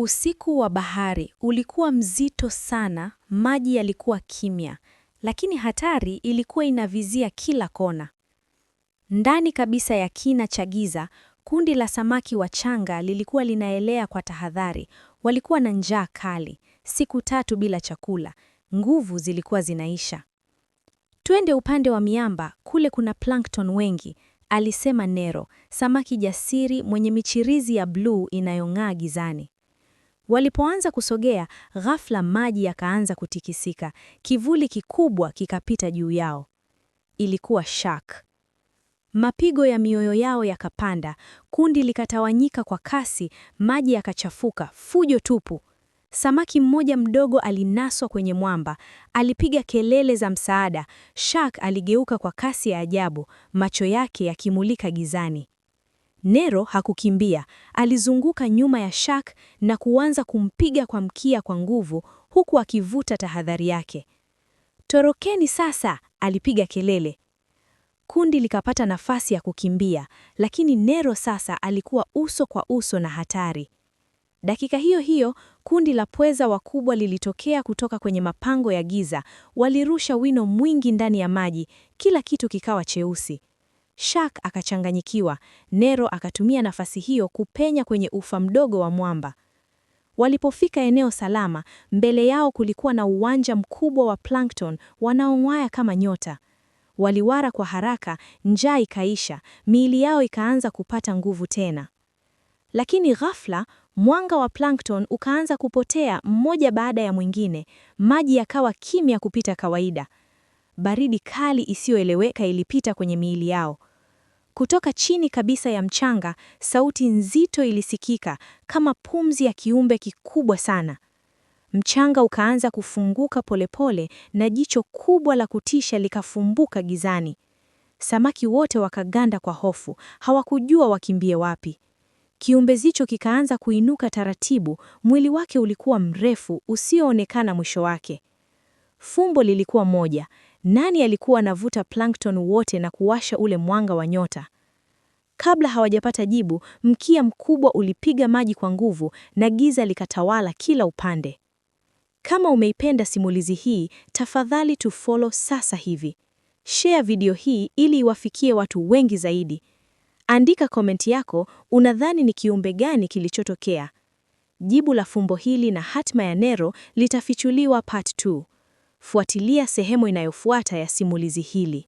Usiku wa bahari ulikuwa mzito sana, maji yalikuwa kimya, lakini hatari ilikuwa inavizia kila kona. Ndani kabisa ya kina cha giza, kundi la samaki wachanga lilikuwa linaelea kwa tahadhari. Walikuwa na njaa kali, siku 3 bila chakula, nguvu zilikuwa zinaisha. Twende upande wa miamba, kule kuna plankton wengi, alisema Nero, samaki jasiri mwenye michirizi ya bluu inayong'aa gizani. Walipoanza kusogea, ghafla maji yakaanza kutikisika, kivuli kikubwa kikapita juu yao. Ilikuwa shark. Mapigo ya mioyo yao yakapanda, kundi likatawanyika kwa kasi, maji yakachafuka, fujo tupu. Samaki mmoja mdogo alinaswa kwenye mwamba, alipiga kelele za msaada. Shark aligeuka kwa kasi ya ajabu, macho yake yakimulika gizani. Nero hakukimbia, alizunguka nyuma ya shark na kuanza kumpiga kwa mkia kwa nguvu huku akivuta tahadhari yake. "Torokeni sasa," alipiga kelele. Kundi likapata nafasi ya kukimbia, lakini Nero sasa alikuwa uso kwa uso na hatari. Dakika hiyo hiyo, kundi la pweza wakubwa lilitokea kutoka kwenye mapango ya giza, walirusha wino mwingi ndani ya maji, kila kitu kikawa cheusi. Shark akachanganyikiwa, Nero akatumia nafasi hiyo kupenya kwenye ufa mdogo wa mwamba. Walipofika eneo salama, mbele yao kulikuwa na uwanja mkubwa wa plankton wanaong'aa kama nyota. Waliwara kwa haraka, njaa ikaisha, miili yao ikaanza kupata nguvu tena. Lakini ghafla, mwanga wa plankton ukaanza kupotea mmoja baada ya mwingine, maji yakawa kimya kupita kawaida. Baridi kali isiyoeleweka ilipita kwenye miili yao. Kutoka chini kabisa ya mchanga, sauti nzito ilisikika kama pumzi ya kiumbe kikubwa sana. Mchanga ukaanza kufunguka polepole na jicho kubwa la kutisha likafumbuka gizani. Samaki wote wakaganda kwa hofu, hawakujua wakimbie wapi. Kiumbe hicho kikaanza kuinuka taratibu, mwili wake ulikuwa mrefu usioonekana mwisho wake. Fumbo lilikuwa moja. Nani alikuwa anavuta plankton wote na kuwasha ule mwanga wa nyota? Kabla hawajapata jibu, mkia mkubwa ulipiga maji kwa nguvu na giza likatawala kila upande. Kama umeipenda simulizi hii, tafadhali tufollow sasa hivi. Share video hii ili iwafikie watu wengi zaidi. Andika komenti yako, unadhani ni kiumbe gani kilichotokea? Jibu la fumbo hili na hatma ya Nero litafichuliwa part 2. Fuatilia sehemu inayofuata ya simulizi hili.